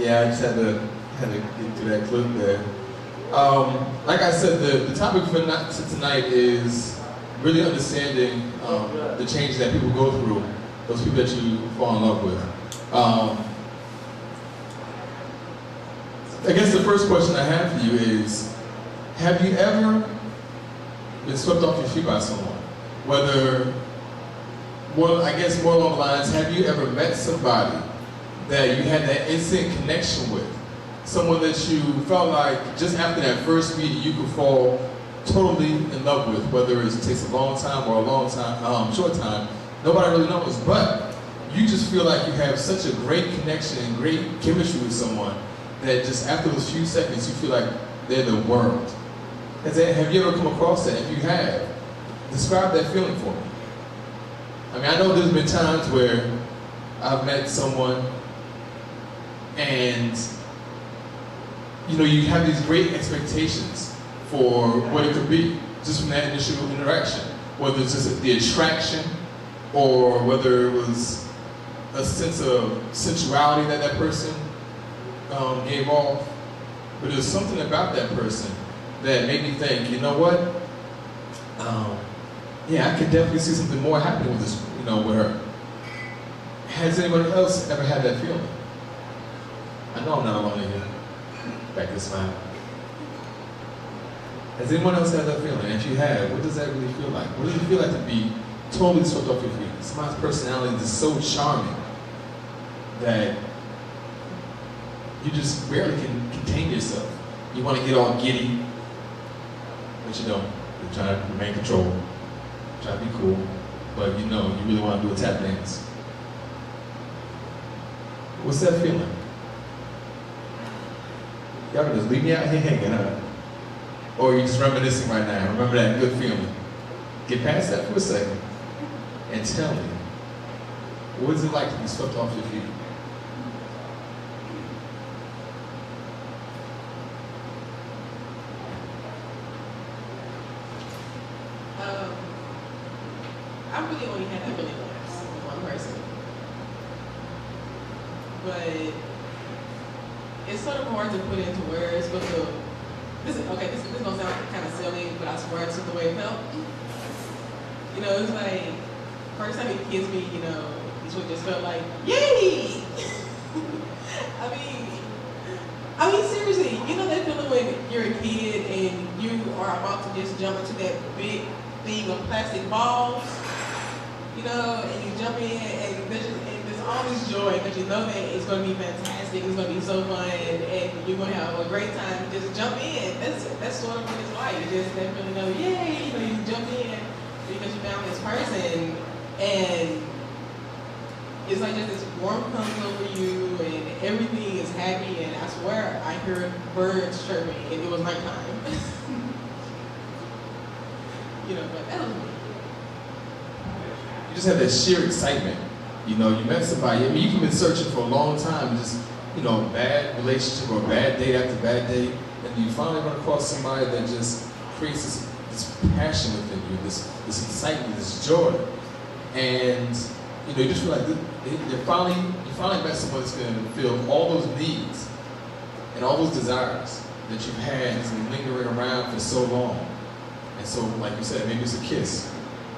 Yeah, I just had to get through that clip there. Like I said, the topic for tonight is really understanding the changes that people go through, those people that you fall in love with. I guess the first question I have for you is, have you ever been swept off your feet by someone? Whether, well, I guess more along the lines, have you ever met somebody that you had that instant connection with? Someone that you felt like just after that first meeting you could fall totally in love with, whether it takes a long time or a long time, short time, nobody really knows, but you just feel like you have such a great connection and great chemistry with someone that just after those few seconds you feel like they're the world. Have you ever come across that? If you have, describe that feeling for me. I mean, I know there's been times where I've met someone and you know, you have these great expectations for what it could be, just from that initial interaction. Whether it's just the attraction, or whether it was a sense of sensuality that that person gave off. But there's something about that person that made me think, you know what? Yeah, I could definitely see something more happening with this, you know, with her. Has anyone else ever had that feeling? I know I'm not alone in here. Back to smile. Has anyone else had that feeling? And if you have, what does that really feel like? What does it feel like to be totally swept off your feet? Somebody's personality is so charming that you just barely can contain yourself. You want to get all giddy, but you don't. You're trying to remain controlled, try to be cool, but you know, you really want to do a tap dance. What's that feeling? Y'all can just leave me out here hanging, huh? Or you're just reminiscing right now. Remember that good feeling. Get past that for a second and tell me, what is it like to be swept off your feet? I really only had that feeling once with one person. But it's sort of hard to put into words, but this is gonna sound kind of silly, but I swear it's just the way it felt. You know, it's like, first time he kissed me, you know, this would just felt like, yay! I mean, seriously, you know that feeling when you're a kid and you are about to just jump into that big thing of plastic balls, you know, and you jump in and there's all this joy because you know that it's going to be fantastic, it's going to be so fun, and you're going to have a great time. Just jump in. That's sort of what it's like. You just that feeling of, yay, you know, you jump in because you found this person, and it's like just this warmth comes over you, and everything is happy, and I swear I heard birds chirping, and it was nighttime. You know, but that was me. You just have that sheer excitement. You know, you met somebody, I mean, you've been searching for a long time, just, you know, bad relationship or bad date after bad date, and you finally run across somebody that just creates this passion within you, this excitement, this joy. And, you know, you just feel like you finally met someone that's going to fill all those needs and all those desires that you've had that's been lingering around for so long. And so, like you said, maybe it's a kiss.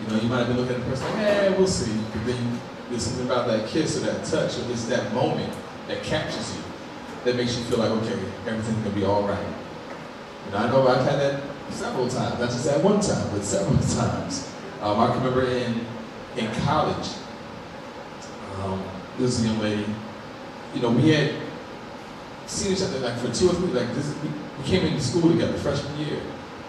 You know, you might have been looking at the person like, hey, we'll see. But then there's something about that kiss or that touch or just that moment that captures you, that makes you feel like, okay, everything's gonna be all right. You know, I know I've had that several times, not just at one time, but several times. I can remember in college, there was a young lady, you know, we had seen each other like for 2 or 3, like this, we came into school together freshman year.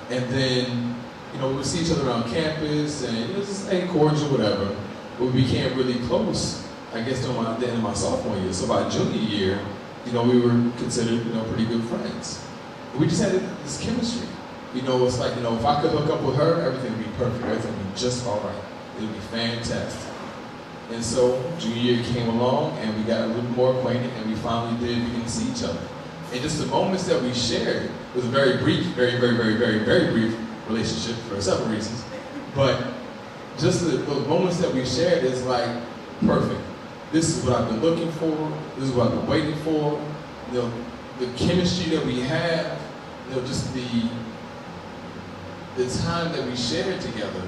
And then, you know, we would see each other around campus and it was just like cordial, whatever. But we became really close, I guess, during the end of my sophomore year. So by junior year, you know, we were considered, you know, pretty good friends. But we just had this chemistry. You know, it's like, you know, if I could hook up with her, everything would be perfect. Everything would be just all right. It would be fantastic. And so junior year came along and we got a little more acquainted and we finally did begin to see each other. And just the moments that we shared was a very brief, very brief relationship for several reasons. But just the moments that we shared is like perfect. This is what I've been looking for. This is what I've been waiting for. you know, the chemistry that we have, you know, just the time that we shared together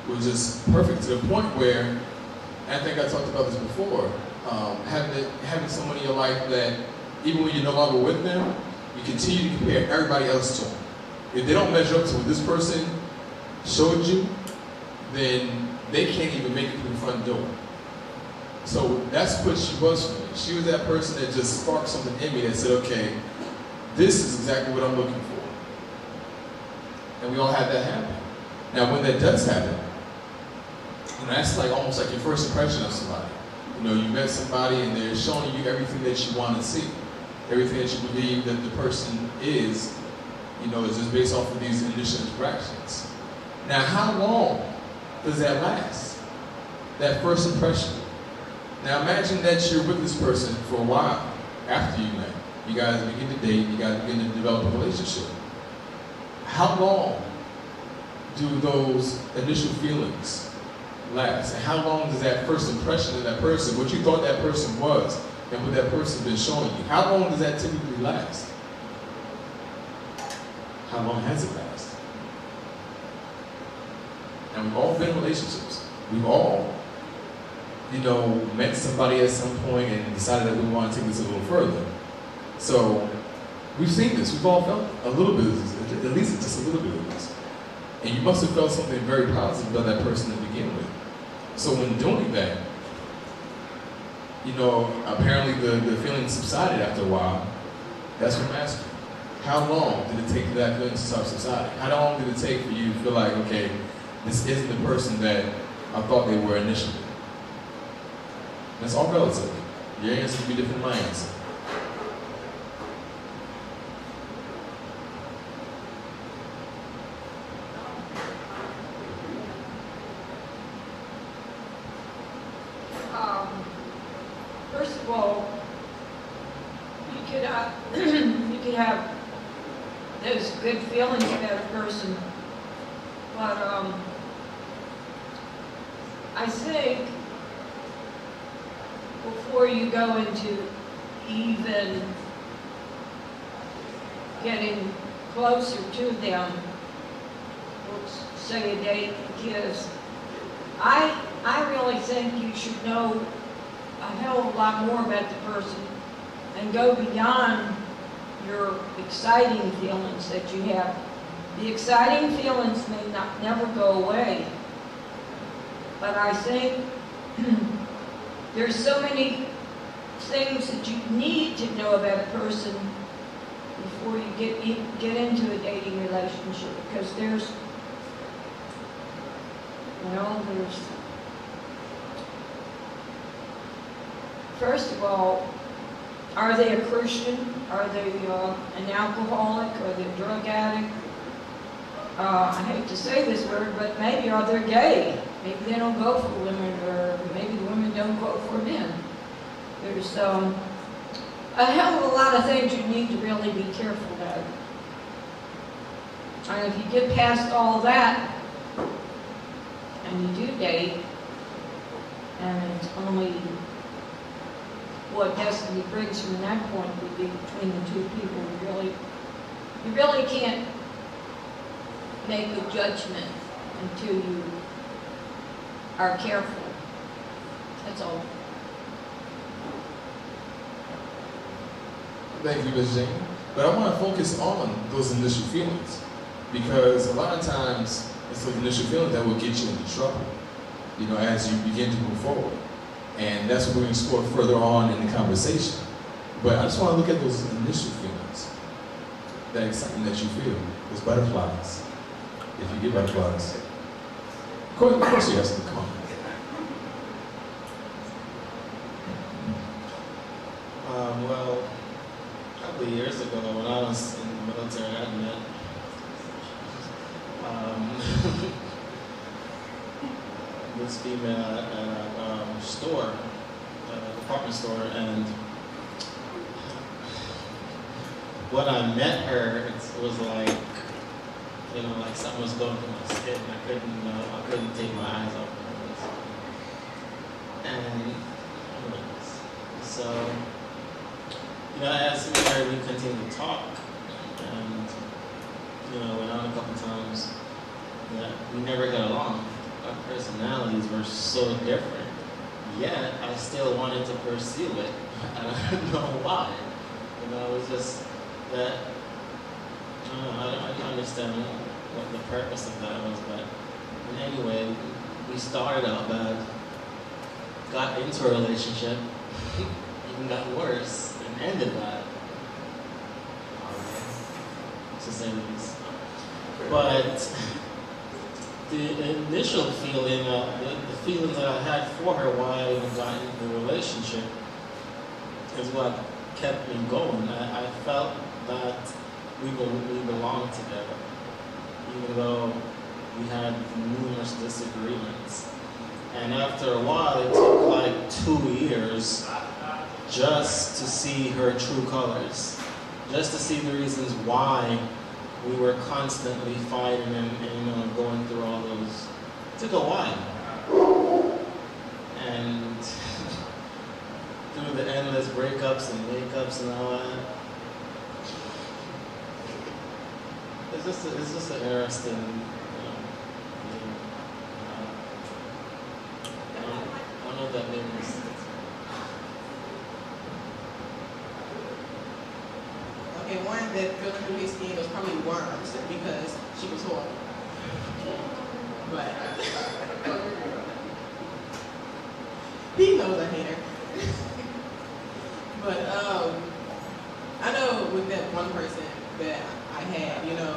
was just perfect, to the point where, and I think I talked about this before, having someone in your life that even when you're no longer with them, you continue to compare everybody else to them. If they don't measure up to what this person showed you, then they can't even make it through the front door. So that's what she was for me. She was that person that just sparked something in me that said, okay, this is exactly what I'm looking for. And we all have that happen. Now when that does happen, you know, that's like almost like your first impression of somebody. You know, you met somebody and they're showing you everything that you want to see. Everything that you believe that the person is, you know, is just based off of these initial interactions. Now, how long does that last? That first impression. Now, imagine that you're with this person for a while after you met. You guys begin to date, you guys begin to develop a relationship. How long do those initial feelings last? And how long does that first impression of that person, what you thought that person was, and what that person has been showing you, how long does that typically last? How long has it lasted? And we've all been in relationships. We've all, you know, met somebody at some point and decided that we want to take this a little further. So we've seen this. We've all felt a little bit of this, at least just a little bit of this. And you must have felt something very positive about that person to begin with. So when doing that, you know, apparently the feeling subsided after a while. That's what I'm asking. How long did it take for that feeling to start subsiding? How long did it take for you to feel like, okay, this isn't the person that I thought they were initially? That's all relative. Your answer will be different than my answer. First of all, you could have those good feelings about a person, but I think before you go into even getting closer to them, let's say a date, because I really think you should know a hell of a lot more about the person and go beyond your exciting feelings that you have. The exciting feelings may never go away, but I think there's so many things that you need to know about a person before you get into a dating relationship, because there's first of all, are they a Christian? Are they an alcoholic? Are they a drug addict? I hate to say this word, but maybe are they gay? Maybe they don't go for women, or maybe the women don't go for men. There's a hell of a lot of things you need to really be careful about. And if you get past all that, and you do date, and it's only what destiny brings from that point would be between the two people. You really can't make a judgment until you are careful. That's all. Thank you, Ms. Jane. But I want to focus on those initial feelings, because a lot of times it's those initial feelings that will get you into trouble, you know, as you begin to move forward. And that's what we're going to explore further on in the conversation. But I just want to look at those initial feelings, that excitement that you feel, those butterflies. If you get butterflies, of course you have some come. Well, a couple of years ago, when I was in the military, I met this female at a store, a department store, and when I met her, it was like, you know, like something was going through my skin. I couldn't take my eyes off her. And so, you know, as we continued to talk, and, you know, went on a couple times, that we never got along. Our personalities were so different. Yet, I still wanted to pursue it. I don't know why. You know, it was just that, I didn't understand what the purpose of that was, but anyway, we started out bad, got into a relationship, even got worse, and ended bad. To say the least. But the initial feeling, the feelings that I had for her while I even got into the relationship is what kept me going. I felt that we belonged together, even though we had numerous disagreements. And after a while, it took like 2 years just to see her true colors, just to see the reasons why we were constantly fighting and you know, going through all those. It took a while. And through the endless breakups and makeups and all that, it's just an interesting, you know, thing. I don't know if that made any sense. Okay, one that filled through his skin was probably worms because she was horrible. But he knows I hate her. But I know with that one person that I had, you know,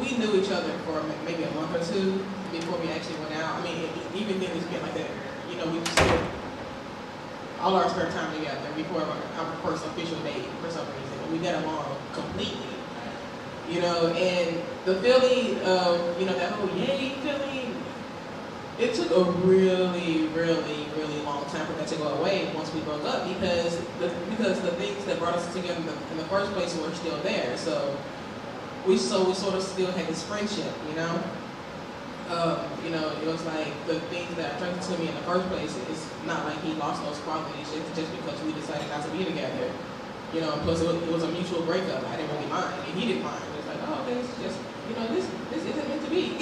we knew each other for maybe a month or two before we actually went out. I mean, even then it's been like that. You know, we spent all our spare time together before our first official date for some reason. We got along completely, you know, and the feeling of, you know, that whole yay feeling, it took a really, really, really long time for that to go away once we broke up because the things that brought us together in the first place were still there. So we sort of still had this friendship, you know. You know, it was like the things that attracted to me in the first place, it's not like he lost those qualities just because we decided not to be together. You know, and plus it was a mutual breakup. I didn't really mind, and he didn't mind. It was like, oh, okay, it's just, you know, this isn't meant to be.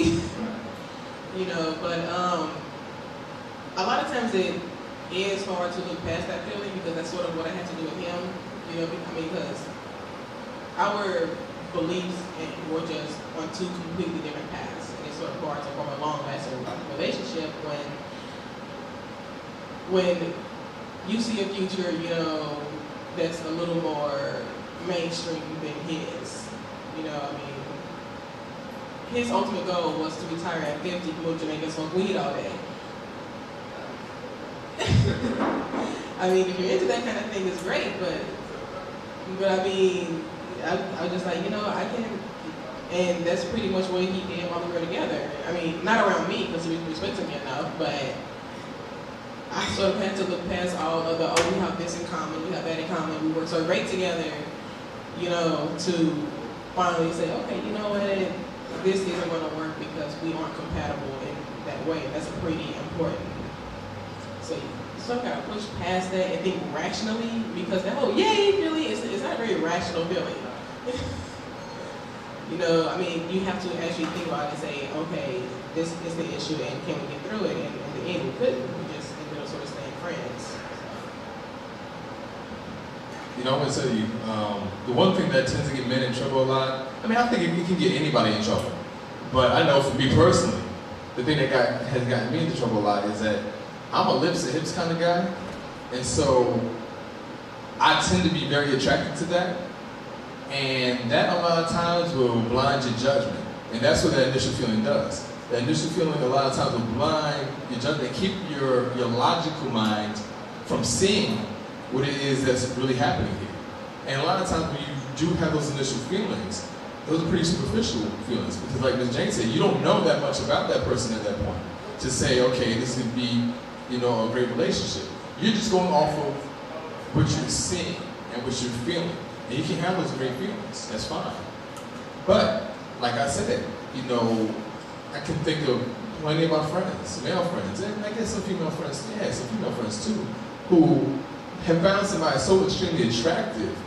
You know, but a lot of times it is hard to look past that feeling because that's sort of what I had to do with him. You know, I mean, because our beliefs were just on two completely different paths, and it's sort of hard to form a long-lasting relationship when you see a future, you know, that's a little more mainstream than his. You know, I mean, his ultimate goal was to retire at 50, move to Jamaica, smoke weed all day. I mean, if you're into that kind of thing, it's great, but I mean, I was just like, you know, I can't, and that's pretty much what he did while we were together. I mean, not around me, because he respected me enough, but I sort of had to look past all of the, oh, we have this in common, we have that in common, we work so great together, you know, to finally say, okay, you know what, this isn't going to work because we aren't compatible in that way. That's pretty important. So you sort of got to push past that and think rationally, because that whole yay feeling is not a very rational feeling. You know, I mean, you have to actually think about it and say, okay, this is the issue and can we get through it? And in the end, we couldn't. We just ended up sort of staying friends. You know, I'm going to tell you, the one thing that tends to get men in trouble a lot, I mean, I think it can get anybody in trouble. But I know for me personally, the thing that has gotten me into trouble a lot is that I'm a lips and hips kind of guy. And so I tend to be very attracted to that. And that a lot of times will blind your judgment. And that's what that initial feeling does. The initial feeling a lot of times will blind your judgment and keep your logical mind from seeing what it is that's really happening here. And a lot of times when you do have those initial feelings, those are pretty superficial feelings. Because like Ms. Jane said, you don't know that much about that person at that point to say, okay, this could be, you know, a great relationship. You're just going off of what you're seeing and what you're feeling. And you can have those great feelings, that's fine. But, like I said, you know, I can think of plenty of my friends, male friends, and I guess some female friends, yeah, some female friends too, who have found somebody so extremely attractive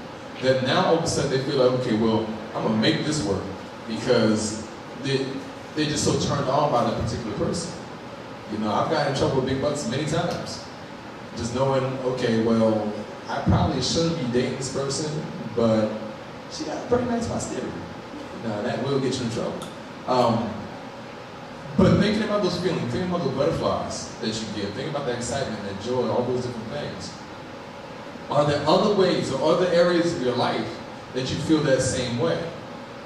that now all of a sudden they feel like, okay, well, I'm gonna make this work because they're just so turned on by that particular person. You know, I've gotten in trouble with big bucks many times. Just knowing, okay, well, I probably shouldn't be dating this person, but she got a pretty nice posterior. Now that will get you in trouble. But thinking about those feelings, thinking about those butterflies that you get, thinking about that excitement, that joy, all those different things. Are there other ways or other areas of your life that you feel that same way?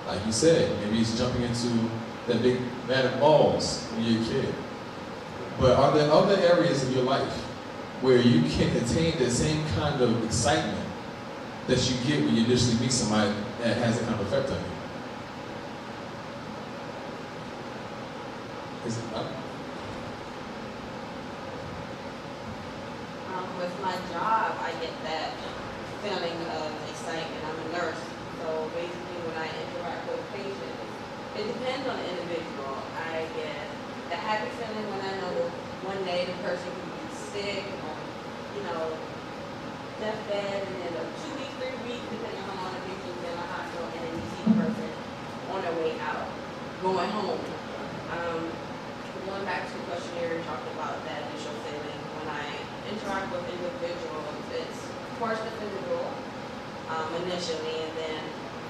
Like you said, maybe it's jumping into that big vat of balls when you're a kid. But are there other areas of your life where you can attain the same kind of excitement that you get when you initially meet somebody that has that kind of effect on you? Is it up? With my job, I get that feeling of excitement. I'm a nurse, so basically when I interact with patients, it depends on the individual. I get the happy feeling when I know that one day the person can be sick, or, you know, deathbed, and then 2 weeks, 3 weeks, depending on how long the patient's in the hospital, and then you see the person on their way out, going home. Going back to the questionnaire, you talked about that initial feeling. When I interact with individuals, it's of course the physical initially, and then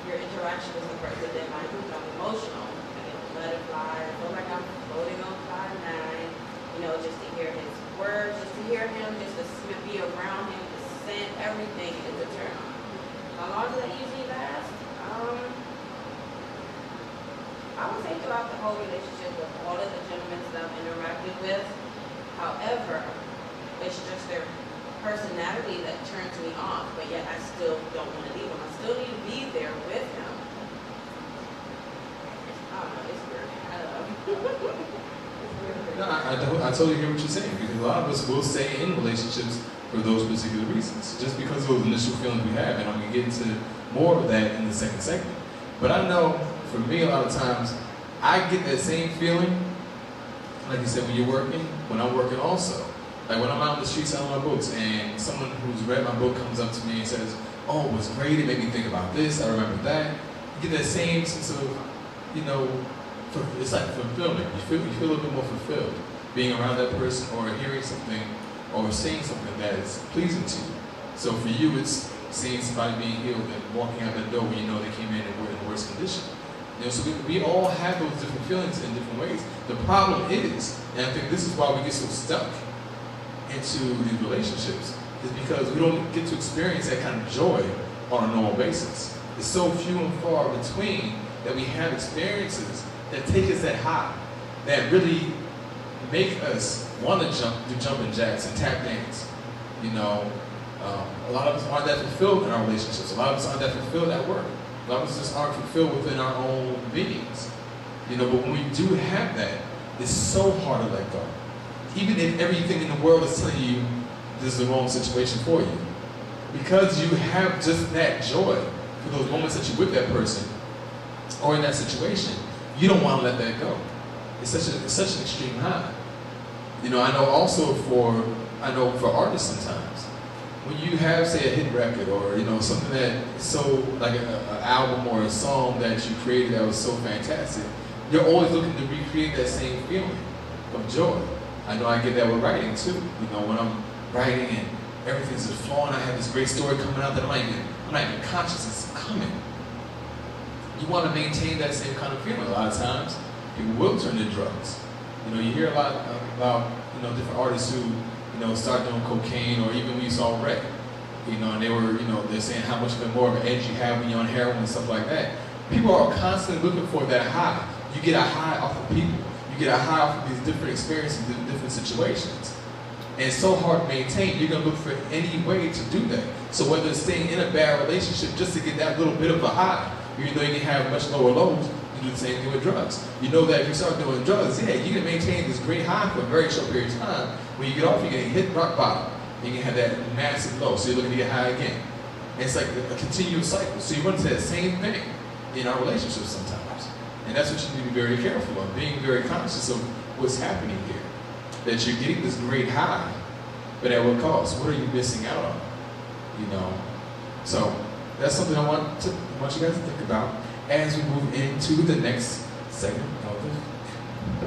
your interaction with the person that might become emotional. I get a butterfly, I feel like I'm floating on cloud nine, you know, just to hear his words, just to hear him, just to be around him, the scent, everything is a turn on. How long does that usually last? I would say throughout the whole relationship with all of the gentlemen that I've interacted with. However, it's just their personality that turns me off, but yet I still don't want to leave him. I still need to be there with him. I don't know, it's weird. I don't know. No, I totally hear what you're saying, because a lot of us will stay in relationships for those particular reasons, just because of those initial feelings we have, and I'm going to get into more of that in the second segment. But I know, for me, a lot of times, I get that same feeling, like you said, when you're working, when I'm working also. Like when I'm out in the street selling my books, and someone who's read my book comes up to me and says, oh, it was great, it made me think about this, I remember that. You get that same sense of, you know, it's like fulfillment. You feel a little bit more fulfilled being around that person, or hearing something, or seeing something that is pleasing to you. So for you, it's seeing somebody being healed and walking out that door when you know they came in and were in the worst condition. You know, so we all have those different feelings in different ways. The problem is, and I think this is why we get so stuck into these relationships, is because we don't get to experience that kind of joy on a normal basis. It's so few and far between that we have experiences that take us that high, that really make us want to do jumping jacks and tap dance. You know, a lot of us aren't that fulfilled in our relationships. A lot of us aren't that fulfilled at work. A lot of us just aren't fulfilled within our own beings. You know, but when we do have that, it's so hard to let go. Even if everything in the world is telling you this is the wrong situation for you. Because you have just that joy for those moments that you're with that person or in that situation, you don't want to let that go. It's such an extreme high. You know, I know also for artists sometimes, when you have, say, a hit record, or, you know, something that is so, like an album or a song that you created that was so fantastic, you're always looking to recreate that same feeling of joy. I know I get that with writing too. You know, when I'm writing and everything's just flowing, I have this great story coming out that I'm not even conscious it's coming. You want to maintain that same kind of feeling. A lot of times, people will turn to drugs. You know, you hear a lot about, you know, different artists who, you know, start doing cocaine, or even when you saw Ray, you know, and they were, you know, they're saying how much more of an edge you have when you're on heroin and stuff like that. People are constantly looking for that high. You get a high off of people. You get a high off of these different experiences, different situations. And it's so hard to maintain. You're going to look for any way to do that. So whether it's staying in a bad relationship just to get that little bit of a high, even though you can have much lower lows, you do the same thing with drugs. You know that if you start doing drugs, yeah, you can maintain this great high for a very short period of time. When you get off, you're going to hit rock bottom. You can have that massive low, so you're looking to get high again. And it's like a continuous cycle. So you run into that same thing in our relationships sometimes. And that's what you need to be very careful of, being very conscious of what's happening here. That you're getting this great high, but at what cost? What are you missing out on? you know. So that's something I want you guys to think about as we move into the next segment of the